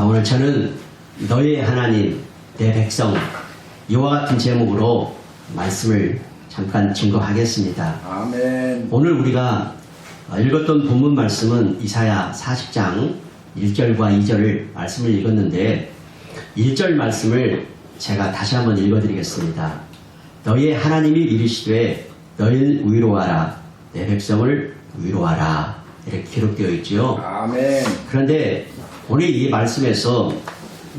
오늘 저는 너의 하나님, 내 백성 이와 같은 제목으로 말씀을 잠깐 증거하겠습니다. 아멘. 오늘 우리가 읽었던 본문 말씀은 이사야 40장 1절과 2절을 말씀을 읽었는데 1절 말씀을 제가 다시 한번 읽어드리겠습니다. 너의 하나님이 이르시되 너희를 위로하라, 내 백성을 위로하라, 이렇게 기록되어 있죠. 아멘. 그런데 오늘 이 말씀에서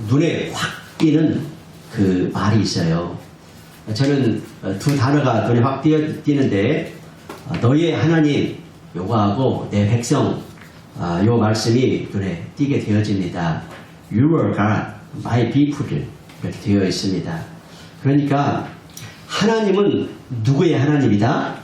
눈에 확 띄는 그 말이 있어요. 저는 두 단어가 눈에 확 띄는데 너의 하나님 요거하고 내 백성 요 말씀이 눈에 띄게 되어집니다. You are God, my people 이렇게 되어 있습니다. 그러니까 하나님은 누구의 하나님이다?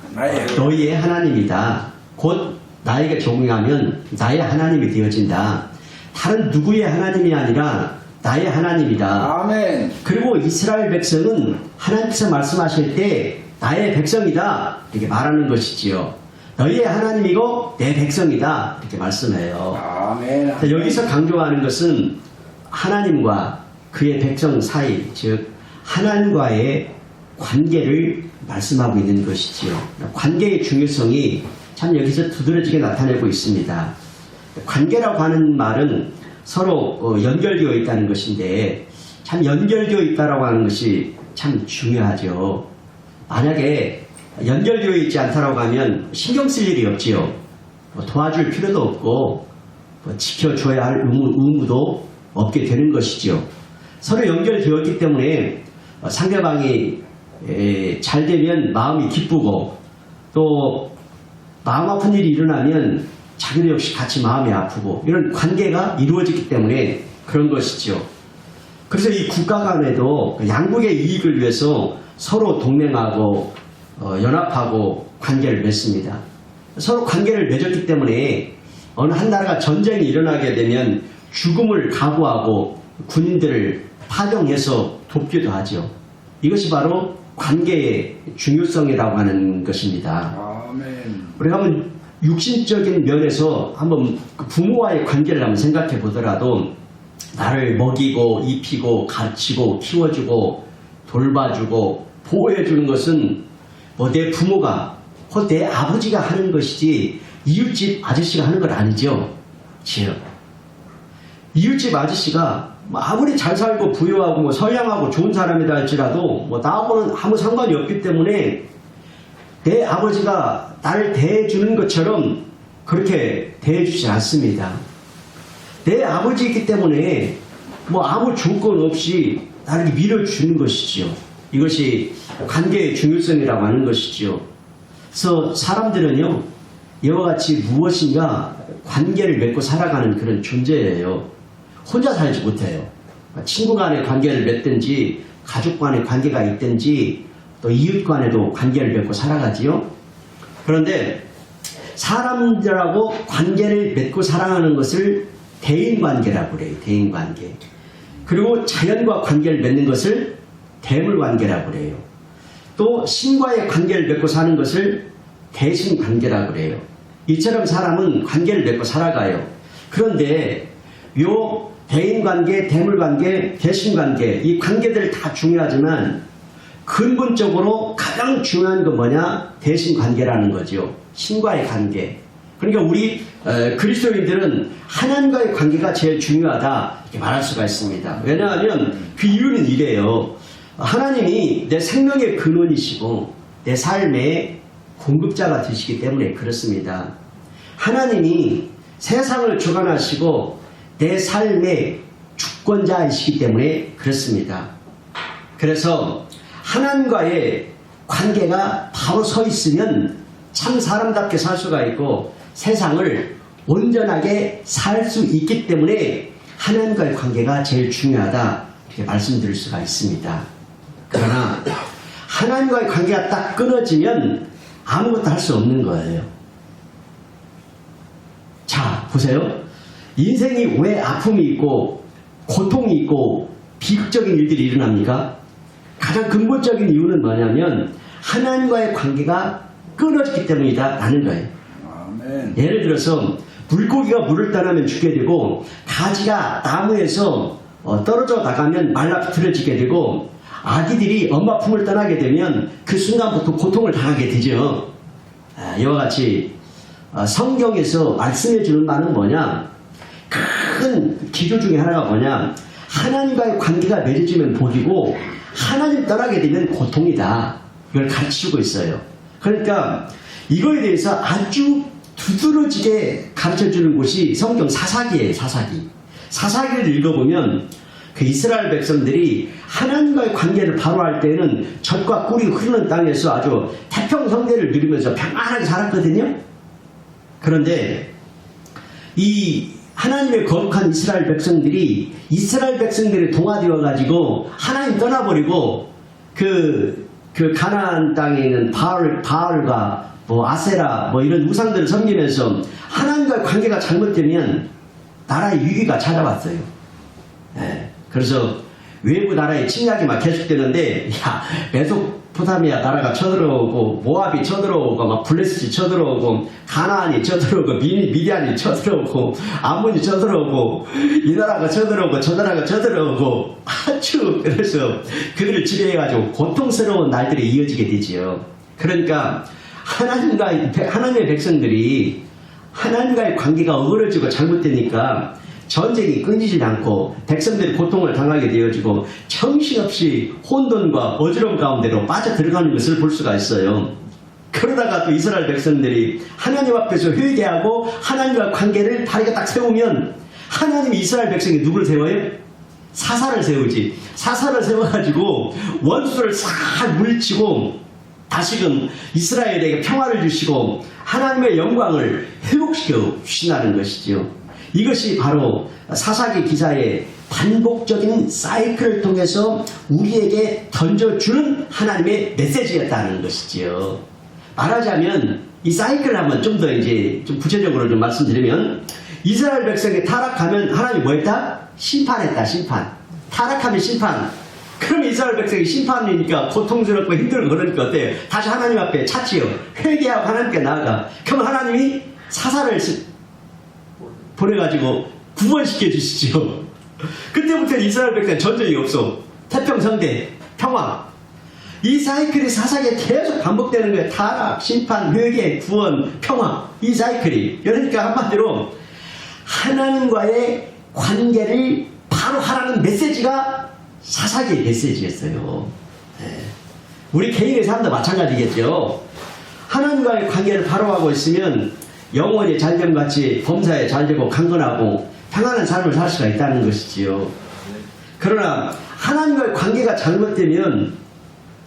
너희의 하나님이다. 곧 나에게 적용하면 나의 하나님이 되어진다. 다른 누구의 하나님이 아니라 나의 하나님이다. 아멘. 그리고 이스라엘 백성은 하나님께서 말씀하실 때 나의 백성이다 이렇게 말하는 것이지요. 너희의 하나님이고 내 백성이다 이렇게 말씀해요. 아멘. 여기서 강조하는 것은 하나님과 그의 백성 사이, 즉 하나님과의 관계를 말씀하고 있는 것이지요. 관계의 중요성이 참 여기서 두드러지게 나타내고 있습니다. 관계라고 하는 말은 서로 연결되어 있다는 것인데 참 연결되어 있다라고 하는 것이 참 중요하죠. 만약에 연결되어 있지 않다라고 하면 신경 쓸 일이 없지요. 도와줄 필요도 없고 지켜줘야 할 의무도 없게 되는 것이죠. 서로 연결되었기 때문에 상대방이 잘 되면 마음이 기쁘고 또 마음 아픈 일이 일어나면 자기도 역시 같이 마음이 아프고 이런 관계가 이루어지기 때문에 그런 것이죠. 그래서 이 국가 간에도 양국의 이익을 위해서 서로 동맹하고 연합하고 관계를 맺습니다. 서로 관계를 맺었기 때문에 어느 한 나라가 전쟁이 일어나게 되면 죽음을 각오하고 군인들을 파병해서 돕기도 하죠. 이것이 바로 관계의 중요성이라고 하는 것입니다. 아멘. 우리가 한번 육신적인 면에서 한번 부모와의 관계를 한번 생각해 보더라도 나를 먹이고 입히고 가르치고 키워주고 돌봐주고 보호해주는 것은 뭐 내 부모가 혹은 내 아버지가 하는 것이지 이웃집 아저씨가 하는 건 아니죠. 지요. 이웃집 아저씨가 아무리 잘 살고 부유하고 선량하고 좋은 사람이다 할지라도 나하고는 아무 상관이 없기 때문에 내 아버지가 나를 대해주는 것처럼 그렇게 대해주지 않습니다. 내 아버지이기 때문에 아무 조건 없이 나를 밀어주는 것이지요. 이것이 관계의 중요성이라고 하는 것이지요. 그래서 사람들은요, 이와 같이 무엇인가 관계를 맺고 살아가는 그런 존재예요. 혼자 살지 못해요. 친구 간의 관계를 맺든지 가족 간의 관계가 있든지 또 이웃 간에도 관계를 맺고 살아가지요. 그런데 사람들하고 관계를 맺고 살아가는 것을 대인관계라고 그래요. 대인관계. 그리고 자연과 관계를 맺는 것을 대물관계라고 그래요. 또 신과의 관계를 맺고 사는 것을 대신관계라고 그래요. 이처럼 사람은 관계를 맺고 살아가요. 그런데 요 대인관계, 대물관계, 대신관계 이 관계들 다 중요하지만 근본적으로 가장 중요한 건 뭐냐? 대신관계라는 거죠. 신과의 관계. 그러니까 우리 그리스도인들은 하나님과의 관계가 제일 중요하다 이렇게 말할 수가 있습니다. 왜냐하면 그 이유는 이래요. 하나님이 내 생명의 근원이시고 내 삶의 공급자가 되시기 때문에 그렇습니다. 하나님이 세상을 주관하시고 내 삶의 주권자이시기 때문에 그렇습니다. 그래서 하나님과의 관계가 바로 서 있으면 참 사람답게 살 수가 있고 세상을 온전하게 살 수 있기 때문에 하나님과의 관계가 제일 중요하다 이렇게 말씀드릴 수가 있습니다. 그러나 하나님과의 관계가 딱 끊어지면 아무것도 할 수 없는 거예요. 자, 보세요. 인생이 왜 아픔이 있고 고통이 있고 비극적인 일들이 일어납니까? 가장 근본적인 이유는 뭐냐면 하나님과의 관계가 끊어졌기 때문이다 라는 거예요. 아멘. 예를 들어서 물고기가 물을 떠나면 죽게 되고 가지가 나무에서 떨어져 나가면 말라 비틀어지게 되고 아기들이 엄마 품을 떠나게 되면 그 순간부터 고통을 당하게 되죠. 이와 같이 성경에서 말씀해 주는 바는 뭐냐? 큰 기조 중에 하나가 뭐냐? 하나님과의 관계가 맺어지면 복이고 하나님 떠나게 되면 고통이다. 이걸 가르치고 있어요. 그러니까 이거에 대해서 아주 두드러지게 가르쳐주는 곳이 성경 사사기예요. 사사기. 사사기를 읽어보면 그 이스라엘 백성들이 하나님과의 관계를 바로 할 때는 젖과 꿀이 흐르는 땅에서 아주 태평성대를 누리면서 평안하게 살았거든요. 그런데 이 하나님의 거룩한 이스라엘 백성들이 동화되어 가지고 하나님 떠나버리고 그 가나안 땅에 있는 바알과 뭐 아세라 뭐 이런 우상들을 섬기면서 하나님과의 관계가 잘못되면 나라의 위기가 찾아왔어요. 그래서 외부 나라의 침략이 막 계속되는데 메소포타미아 나라가 쳐들어오고 모압이 쳐들어오고 막 블레셋이 쳐들어오고 가나안이 쳐들어오고 미디안이 쳐들어오고 암몬이 쳐들어오고 이 나라가 쳐들어오고 저 나라가 쳐들어오고 아주 그래서 그들을 지배해가지고 고통스러운 날들이 이어지게 되지요. 그러니까 하나님의 백성들이 하나님과의 관계가 어그러지고 잘못되니까 전쟁이 끊이지 않고 백성들이 고통을 당하게 되어지고 정신없이 혼돈과 어지러움 가운데로 빠져들어가는 것을 볼 수가 있어요. 그러다가 또 이스라엘 백성들이 하나님 앞에서 회개하고 하나님과 관계를 다리가 딱 세우면 하나님이 이스라엘 백성이 누구를 세워요? 사사를 세우지. 사사를 세워가지고 원수를 싹 물리치고 다시금 이스라엘에게 평화를 주시고 하나님의 영광을 회복시켜 주신다는 것이죠. 이것이 바로 사사기 기사의 반복적인 사이클을 통해서 우리에게 던져주는 하나님의 메시지였다는 것이지요. 말하자면 이 사이클을 한번 좀 더 이제 좀 구체적으로 좀 말씀드리면 이스라엘 백성이 타락하면 하나님이 뭐 했다? 심판했다. 심판. 타락하면 심판. 그럼 이스라엘 백성이 심판이니까 고통스럽고 힘들고 그러니까 어때요? 다시 하나님 앞에 찾지요. 회개하고 하나님께 나아가. 그럼 하나님이 사사를 보내가지고 구원시켜 주시죠. 그때부터 이스라엘 백성 전쟁이 없어. 태평성대, 평화. 이 사이클이 사사기에 계속 반복되는 거예요. 타락, 심판, 회개, 구원, 평화. 이 사이클이. 그러니까 한마디로 하나님과의 관계를 바로 하라는 메시지가 사사기의 메시지였어요. 우리 개인의 삶도 마찬가지겠죠. 하나님과의 관계를 바로 하고 있으면 영원히 잘됨같이 범사에 잘되고 강건하고 평안한 삶을 살 수가 있다는 것이지요. 그러나 하나님과의 관계가 잘못되면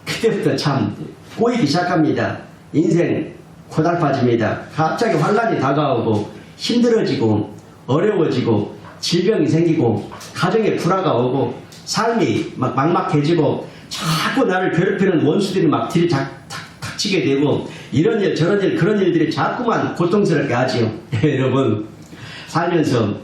그때부터 참 꼬이기 시작합니다. 인생 고달파집니다. 갑자기 환란이 다가오고 힘들어지고 어려워지고 질병이 생기고 가정에 불화가 오고 삶이 막 막막해지고 자꾸 나를 괴롭히는 원수들이 막 닥치게 되고 이런 일 저런 일 그런 일들이 자꾸만 고통스럽게 하지요. 여러분 살면서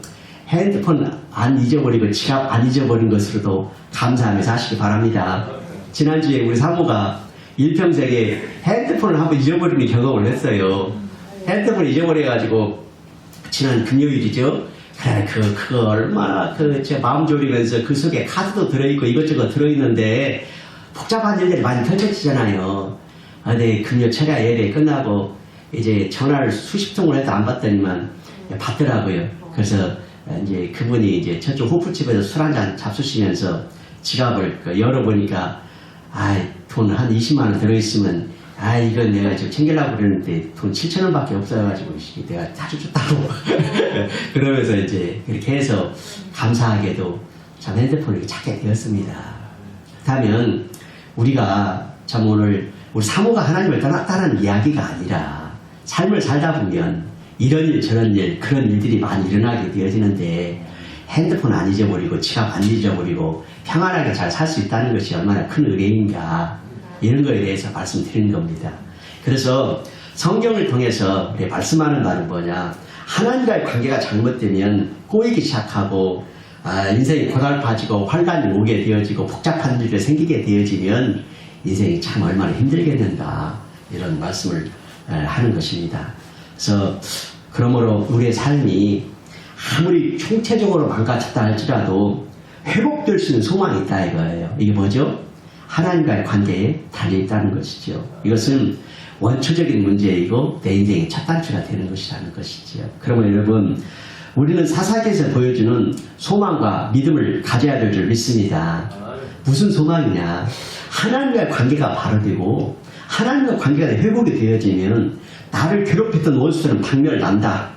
핸드폰 안 잊어버리고 지갑 안 잊어버린 것으로도 감사하며 사시기 바랍니다. 지난주에 우리 사모가 일평생에 핸드폰을 한번 잊어버리는 경험을 했어요. 핸드폰 잊어버려가지고 지난 금요일이죠. 그래 그거 얼마나 제 마음 졸이면서 그 속에 카드도 들어있고 이것저것 들어있는데 복잡한 일들이 많이 펼쳐지잖아요. 네, 금요 철야 예배 끝나고 이제 전화를 수십 통을 해도 안 받더니만 받더라고요. 그래서 이제 그분이 이제 저쪽 호프집에서 술 한잔 잡수시면서 지갑을 열어보니까 돈 한 20만 원 들어있으면 이건 내가 지금 챙기려고 그러는데 돈 7천 원밖에 없어가지고 내가 자주 줬다고 그러면서 이제 그렇게 해서 감사하게도 참 핸드폰을 이렇게 찾게 되었습니다. 그렇다면 우리가 참 오늘 우리 사모가 하나님을 떠났다는 이야기가 아니라 삶을 살다 보면 이런 일 저런 일 그런 일들이 많이 일어나게 되어지는데 핸드폰 안 잊어버리고 지갑 안 잊어버리고 평안하게 잘 살 수 있다는 것이 얼마나 큰 은혜인가 이런 거에 대해서 말씀드리는 겁니다. 그래서 성경을 통해서 우리 말씀하는 말은 뭐냐, 하나님과의 관계가 잘못되면 꼬이기 시작하고 인생이 고달파지고 환란이 오게 되어지고 복잡한 일이 생기게 되어지면 인생이 참 얼마나 힘들겠는가 이런 말씀을 하는 것입니다. 그래서 그러므로 우리의 삶이 아무리 총체적으로 망가졌다 할지라도 회복될 수 있는 소망이 있다 이거예요. 이게 뭐죠? 하나님과의 관계에 달려있다는 것이죠. 이것은 원초적인 문제이고 내 인생의 첫 단추가 되는 것이라는 것이죠. 그러면 여러분, 우리는 사사기에서 보여주는 소망과 믿음을 가져야 될 줄 믿습니다. 무슨 소망이냐? 하나님과의 관계가 바로 되고 하나님과 관계가 회복이 되어지면 나를 괴롭혔던 원수들은 박멸난다.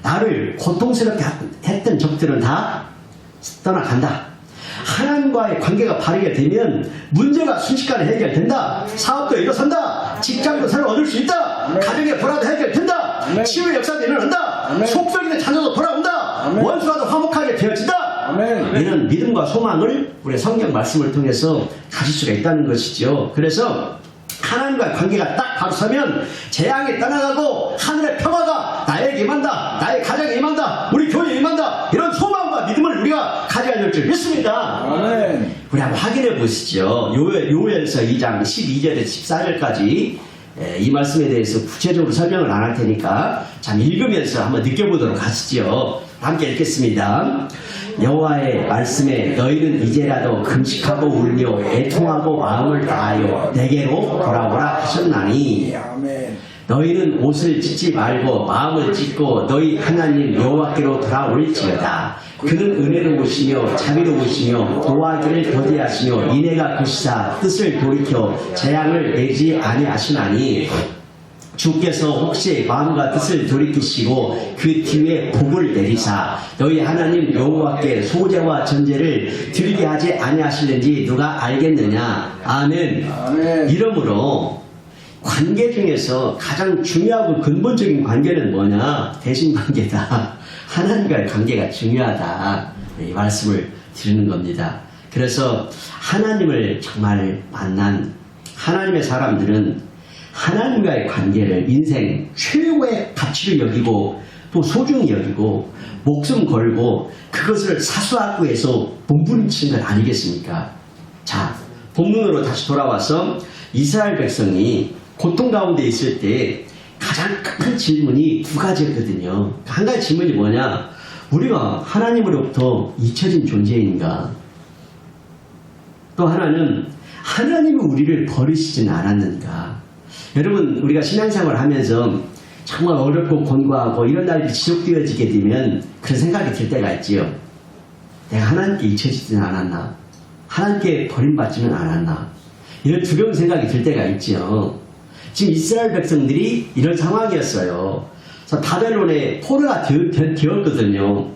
나를 고통스럽게 했던 적들은 다 떠나간다. 하나님과의 관계가 바르게 되면 문제가 순식간에 해결된다. 사업도 일어선다. 직장도 새로 얻을 수 있다. 가정의 불화도 해결된다. 치유의 역사도 일어난다. 속썩이는 자녀도 돌아온다. 원수와도 화목하게 되어진다. 이런 믿음과 소망을 우리 성경 말씀을 통해서 가질 수가 있다는 것이죠. 그래서 하나님과의 관계가 딱 바로 서면 재앙이 떠나가고 하늘의 평화가 나에게 임한다. 나의 가정에 임한다. 우리 교회에 임한다. 이런 소망과 믿음을 우리가 가져야 될 줄 믿습니다. 아멘. 우리 한번 확인해 보시죠. 요엘서 2장 12절에서 14절까지 이 말씀에 대해서 구체적으로 설명을 안 할 테니까 참 읽으면서 한번 느껴보도록 하시죠. 함께 읽겠습니다. 여호와의 말씀에 너희는 이제라도 금식하고 울며 애통하고 마음을 다하여 내게로 돌아오라 하셨나니 아멘. 너희는 옷을 찢지 말고 마음을 찢고 너희 하나님 여호와께로 돌아올지어다. 그는 은혜로우시며 자비로우시며 도와기를 더디하시며 인애가 크시사 뜻을 돌이켜 재앙을 내지 아니하시나니 주께서 혹시 마음과 뜻을 돌이키시고 그 뒤에 복을 내리사 너희 하나님 여호와께 소제와 전제를 드리게 하지 아니하실는지 누가 알겠느냐. 아멘. 아멘. 이러므로 관계 중에서 가장 중요하고 근본적인 관계는 뭐냐? 대신관계다. 하나님과의 관계가 중요하다. 이 말씀을 드리는 겁니다. 그래서 하나님을 정말 만난 하나님의 사람들은 하나님과의 관계를 인생 최고의 가치를 여기고 또 소중히 여기고 목숨 걸고 그것을 사수하기 위해서 몸부림치는 것 아니겠습니까? 자, 본문으로 다시 돌아와서 이스라엘 백성이 고통 가운데 있을 때 가장 큰 질문이 두 가지였거든요. 한 가지 질문이 뭐냐? 우리가 하나님으로부터 잊혀진 존재인가? 또 하나는 하나님이 우리를 버리시진 않았는가? 여러분, 우리가 신앙생활을 하면서 정말 어렵고 곤고하고 이런 날이 지속되어지게 되면 그런 생각이 들 때가 있지요. 내가 하나님께 잊혀지진 않았나? 하나님께 버림받지는 않았나? 이런 두려운 생각이 들 때가 있지요. 지금 이스라엘 백성들이 이런 상황이었어요. 그래서 바벨론의 포로가 되었거든요.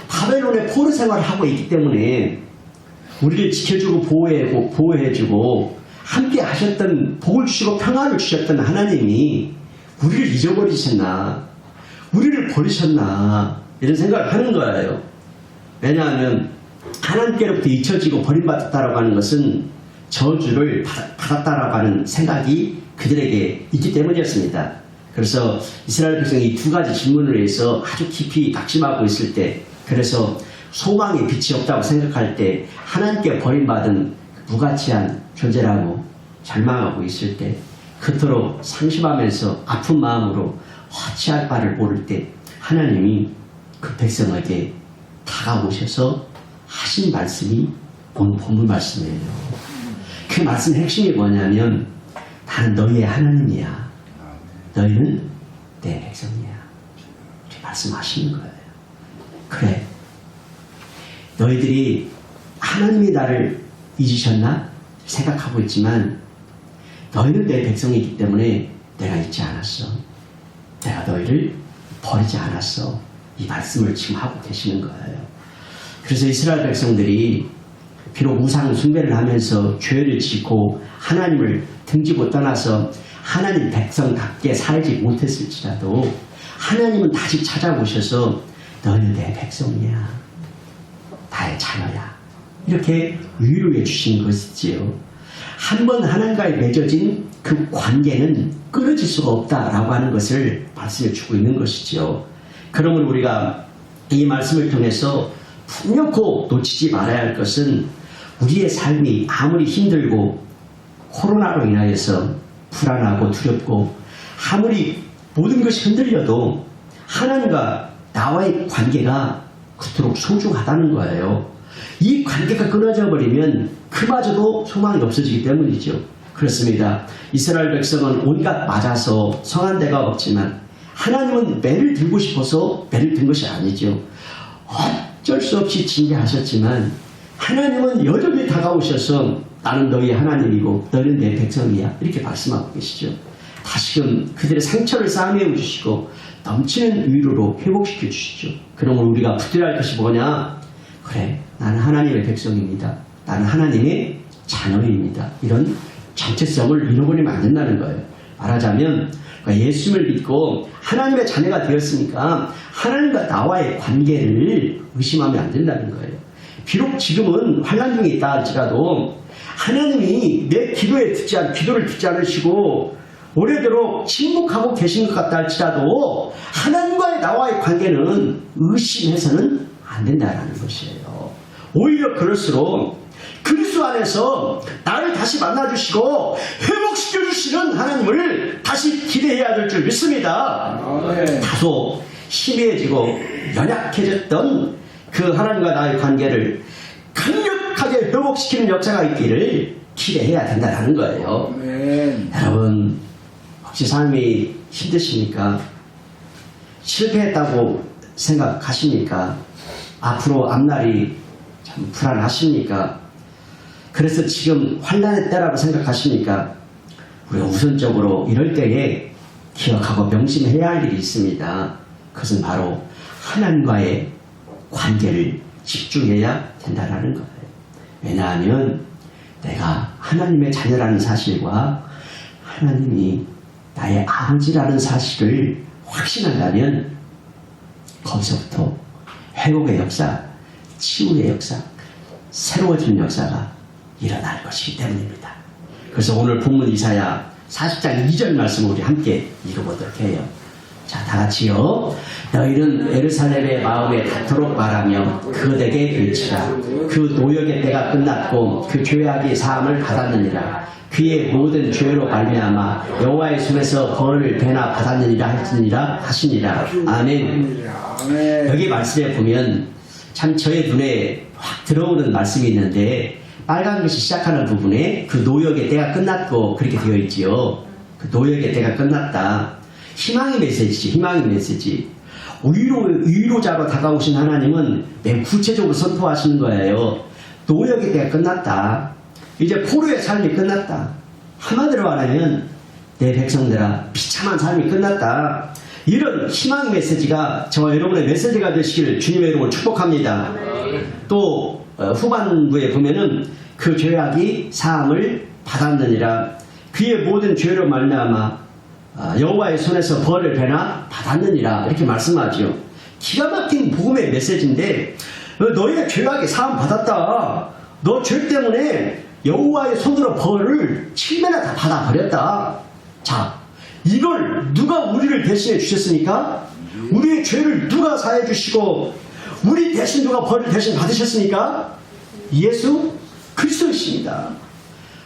바벨론의 포로 생활을 하고 있기 때문에 우리를 지켜주고 보호해주고 함께 하셨던 복을 주시고 평화를 주셨던 하나님이 우리를 잊어버리셨나? 우리를 버리셨나? 이런 생각을 하는 거예요. 왜냐하면 하나님께로부터 잊혀지고 버림받았다라고 하는 것은 저주를 받았다라고 하는 생각이 그들에게 있기 때문이었습니다. 그래서 이스라엘 백성이 이 두 가지 질문을 해서 아주 깊이 낙심하고 있을 때, 그래서 소망의 빛이 없다고 생각할 때, 하나님께 버림받은 무가치한 존재라고 절망하고 있을 때, 그토록 상심하면서 아픈 마음으로 어찌할 바를 모를 때 하나님이 그 백성에게 다가오셔서 하신 말씀이 오늘 본문 말씀이에요. 그 말씀의 핵심이 뭐냐면 나는 너희의 하나님이야. 너희는 내 백성이야. 이렇게 말씀하시는 거예요. 그래. 너희들이 하나님이 나를 잊으셨나? 생각하고 있지만 너희는 내 백성이기 때문에 내가 잊지 않았어. 내가 너희를 버리지 않았어. 이 말씀을 지금 하고 계시는 거예요. 그래서 이스라엘 백성들이 비록 우상 숭배를 하면서 죄를 짓고 하나님을 등지고 떠나서 하나님 백성답게 살지 못했을지라도 하나님은 다시 찾아오셔서 너는 내 백성이야. 나의 자녀야. 이렇게 위로해 주신 것이지요. 한번 하나님과의 맺어진 그 관계는 끊어질 수가 없다라고 하는 것을 말씀해 주고 있는 것이지요. 그러면 우리가 이 말씀을 통해서 분명코 놓치지 말아야 할 것은 우리의 삶이 아무리 힘들고 코로나로 인하여서 불안하고 두렵고 아무리 모든 것이 흔들려도 하나님과 나와의 관계가 그토록 소중하다는 거예요. 이 관계가 끊어져 버리면 그마저도 소망이 없어지기 때문이죠. 그렇습니다. 이스라엘 백성은 온갖 맞아서 성한 데가 없지만 하나님은 매를 들고 싶어서 매를 든 것이 아니죠. 어쩔 수 없이 징계하셨지만 하나님은 여전히 다가오셔서 나는 너희 하나님이고 너희는 내 백성이야 이렇게 말씀하고 계시죠. 다시금 그들의 상처를 싸매어 주시고 넘치는 위로로 회복시켜 주시죠. 그러면 우리가 붙들어야 할 것이 뭐냐? 그래, 나는 하나님의 백성입니다. 나는 하나님의 자녀입니다. 이런 정체성을 잃어버리면 안 된다는 거예요. 말하자면 예수님을 믿고 하나님의 자녀가 되었으니까 하나님과 나와의 관계를 의심하면 안 된다는 거예요. 비록 지금은 환난 중에 있다 할지라도 하나님이 내 기도를 듣지 않으시고 오래도록 침묵하고 계신 것 같다 할지라도 하나님과의 나와의 관계는 의심해서는 안 된다는 것이에요. 오히려 그럴수록 그리스도 안에서 나를 다시 만나주시고 회복시켜주시는 하나님을 다시 기대해야 될 줄 믿습니다. 아멘. 다소 희미해지고 연약해졌던 그 하나님과 나의 관계를 강력하게 회복시키는 역사가 있기를 기대해야 된다는 거예요. 아멘. 여러분, 혹시 삶이 힘드십니까? 실패했다고 생각하십니까? 앞으로 앞날이 참 불안하십니까? 그래서 지금 환난의 때라고 생각하십니까? 우리가 우선적으로 이럴 때에 기억하고 명심해야 할 일이 있습니다. 그것은 바로 하나님과의 관계를 집중해야 된다는 거예요. 왜냐하면 내가 하나님의 자녀라는 사실과 하나님이 나의 아버지라는 사실을 확신한다면 거기서부터 회복의 역사, 치유의 역사, 새로워지는 역사가 일어날 것이기 때문입니다. 그래서 오늘 본문 이사야 40장 2절 말씀을 우리 함께 읽어보도록 해요. 자, 다 같이요. 너희는 예루살렘의 마음에 닿도록 말하며 그대에게 외치라. 그 노역의 때가 끝났고 그 죄악이 사함을 받았느니라. 그의 모든 죄로 말미암아 여호와의 손에서 벌을 배나 받았느니라 하시니라. 아멘. 아멘. 여기 말씀에 보면 참 저의 눈에 확 들어오는 말씀이 있는데 빨간 것이 시작하는 부분에 그 노역의 때가 끝났고 그렇게 되어 있지요. 그 노역의 때가 끝났다. 희망의 메시지지, 희망의 메시지. 위로자로 다가오신 하나님은 매우 구체적으로 선포하시는 거예요. 노역의 때가 끝났다. 이제 포로의 삶이 끝났다. 한마디로 말하면 내 백성들아 비참한 삶이 끝났다. 이런 희망의 메시지가 저와 여러분의 메시지가 되시기를 주님의 이름으로 축복합니다. 또 후반부에 보면은 그 죄악이 사함을 받았느니라. 그의 모든 죄로 말미암아 여호와의 손에서 벌을 배나 받았느니라 이렇게 말씀하죠. 기가 막힌 복음의 메시지인데 너희가 죄악이 사함 받았다. 너 죄 때문에 여호와의 손으로 벌을 7배나 다 받아버렸다. 자, 이걸 누가 우리를 대신해 주셨습니까? 우리의 죄를 누가 사해 주시고 우리 대신 누가 벌을 대신 받으셨습니까? 예수 그리스도이십니다.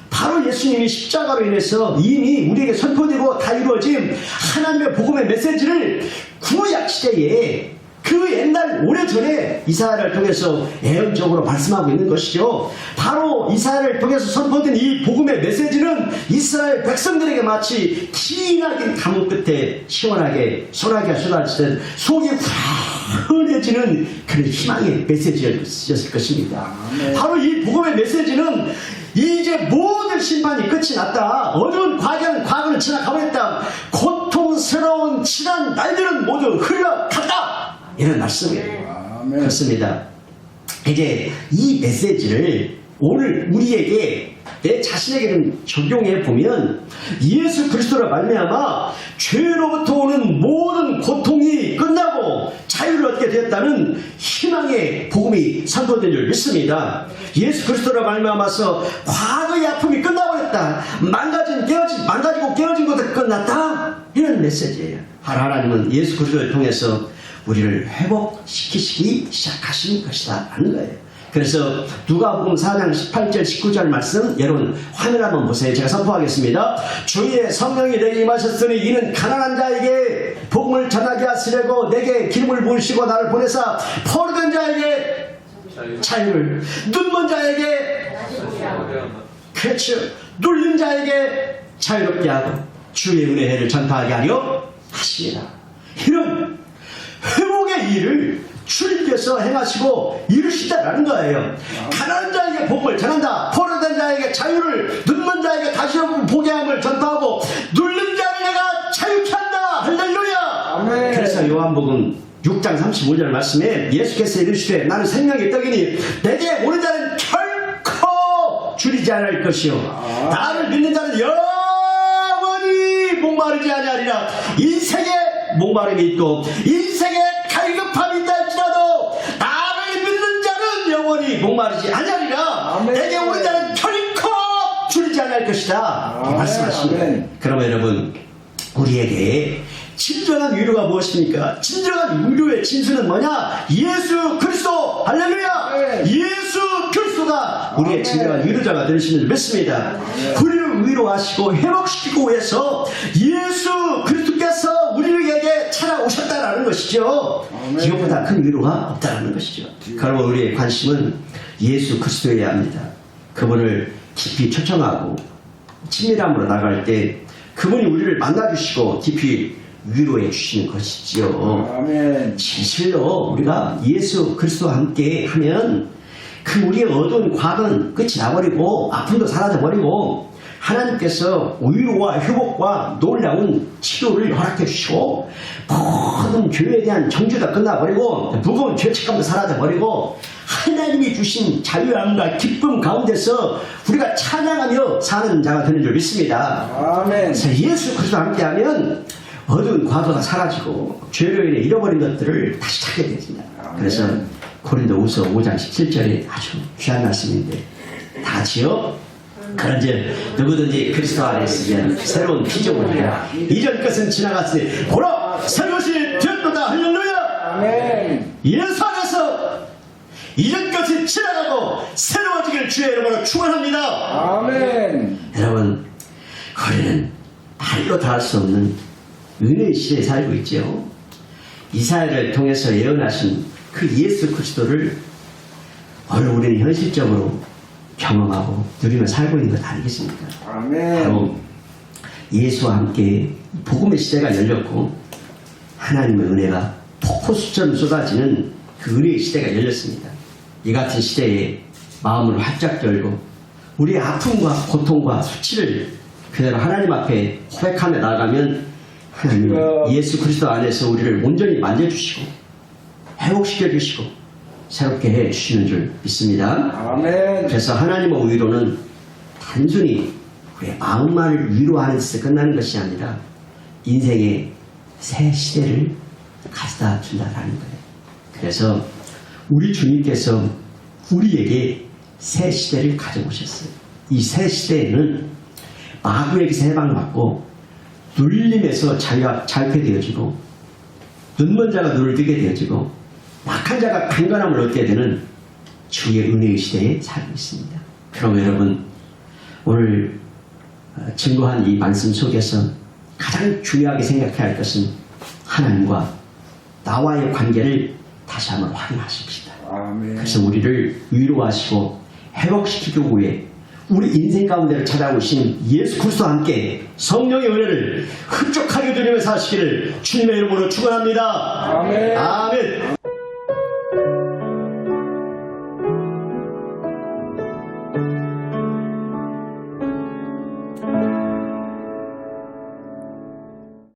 바로 예수님이 십자가로 인해서 이미 우리에게 선포되고 다 이루어진 하나님의 복음의 메시지를 구약 시대에 그 옛날 오래전에 이사야를 통해서 예언적으로 말씀하고 있는 것이죠. 바로 이사야를 통해서 선포된 이 복음의 메시지는 이스라엘 백성들에게 마치 기나긴 가뭄 끝에 시원하게 소나기가 쏟아지듯 속이 후련해지는 그런 희망의 메시지였을 것입니다. 바로 이 복음의 메시지는 이제 모든 심판이 끝이 났다. 어두운 과거는 지나가버렸다. 고통스러운 지난 날들은 모두 흘러갔다. 이런 말씀이에요. 아멘. 그렇습니다. 이제 이 메시지를 오늘 우리에게 내 자신에게 좀 적용해 보면 예수 그리스도로 말미암아 죄로부터 오는 모든 고통이 끝나고 자유를 얻게 되었다는 희망의 복음이 선포된 줄 믿습니다. 예수 그리스도로 말미암아서 과거의 아픔이 끝나버렸다. 망가지고 깨어진 것도 끝났다. 이런 메시지예요. 하나님은 예수 그리스도를 통해서 우리를 회복시키시기 시작하신 것이다 하는 거예요. 그래서 누가복음 4장 18절 19절 말씀 여러분 화면 한번 보세요. 제가 선포하겠습니다. 주의 성령이 내게 임하셨으니 이는 가난한 자에게 복음을 전하게 하시려고 내게 기름을 부으시고 나를 보내사 포로된 자에게 자유를, 눈먼 자에게 그렇죠, 눌린 자에게 자유롭게 하고 주의 은혜의 해를 전파하게 하려 하십니다. 이런 회복의 일을 주님께서 행하시고 이루시다라는 거예요. 가난한 자에게 복음을 전한다. 포로된 자에게 자유를, 눈먼 자에게 다시 한번 보게 함을 전파하고 눌린 자를 내가 자유케 한다. 할렐루야. 아멘. 그래서 요한복음 6장 35절 말씀에 예수께서 이르시되 나는 생명의 떡이니 내게 오는 자는 결코 줄이지 않을 것이요 나를 믿는 자는 영원히 목마르지 아니하리라. 인생에 목마름이 있고 인생에 갈급함이 있다 할지라도 나를 믿는 자는 영원히 목마르지 아니하리라. 아멘. 내게 오는 자는 결코 줄이지 않을 것이다. 아멘. 말씀하십니다. 아멘. 그러면 여러분 우리에게 진정한 위로가 무엇입니까? 진정한 위로의 진수는 뭐냐? 예수 그리스도. 할렐루야. 아멘. 예수 그리스도가 우리의 아멘. 진정한 위로자가 되시는 줄 믿습니다. 우리를 위로하시고 회복시키고 위해서 예수 그리스도께서 우리에게 찾아오셨다라는 것이죠. 아멘. 이것보다 큰 위로가 없다라는 것이죠. 그러면 우리의 관심은 예수 그리스도여야 합니다. 그분을 깊이 초청하고 친밀함으로 나갈 때 그분이 우리를 만나주시고 깊이 위로해 주시는 것이지요. 아멘. 진실로 우리가 예수 그리스도와 함께 하면 그 우리의 어두운 과거는 끝이 나버리고 아픔도 사라져버리고 하나님께서 위로와 회복과 놀라운 치료를 허락해 주시고 모든 교회에 대한 정죄도 끝나버리고 무거운 죄책감도 사라져버리고 하나님이 주신 자유함과 기쁨 가운데서 우리가 찬양하며 사는 자가 되는 줄 믿습니다. 아멘. 그래서 예수 그리스도와 함께하면 어두운 과거가 사라지고 죄로 인해 잃어버린 것들을 다시 찾게 됩니다. 그래서 고린도후서 5장 17절에 아주 귀한 말씀인데 다 같이요. 그런즉 누구든지 그리스도 안에 있으면 새로운 피조물이라 이전 것은 지나갔으니 보라 새 것이 되었도다. 할렐루야. 아멘. 예수 안에서 이전 것이 지나가고 새로워지기를 주의 이름으로 축원합니다. 아멘. 여러분 우리는 말로 다 할 수 없는 은혜의 시대에 살고 있죠. 이사야를 통해서 예언하신 그 예수 그리스도를 오늘 우리는 현실적으로 경험하고 누리며 살고 있는 것 아니겠습니까? 아멘. 바로 예수와 함께 복음의 시대가 열렸고 하나님의 은혜가 폭포수처럼 쏟아지는 그 은혜의 시대가 열렸습니다. 이 같은 시대에 마음을 활짝 열고 우리의 아픔과 고통과 수치를 그대로 하나님 앞에 고백하며 나아가면 하나님 예수 그리스도 안에서 우리를 온전히 만져주시고 회복시켜 주시고 새롭게 해 주시는 줄 믿습니다. 아멘. 그래서 하나님의 위로는 단순히 우리의 마음만을 위로하는 데서 끝나는 것이 아니라 인생의 새 시대를 가져다 준다라는 거예요. 그래서 우리 주님께서 우리에게 새 시대를 가져오셨어요. 이 새 시대에는 마귀에게서 해방받고 눌림에서 자유케 되어지고 눈먼 자가 눈을 뜨게 되어지고 약한 자가 강건함을 얻게 되는 주의 은혜의 시대에 살고 있습니다. 그럼 여러분 오늘 증거한 이 말씀 속에서 가장 중요하게 생각해야 할 것은 하나님과 나와의 관계를 다시 한번 확인하십시다. 아멘. 그래서 우리를 위로하시고 회복시키기 위해 우리 인생 가운데를 찾아오신 예수 그리스도와 함께 성령의 은혜를 흡족하게 누리며 사시기를 주님의 이름으로 축원합니다. 아멘. 아멘.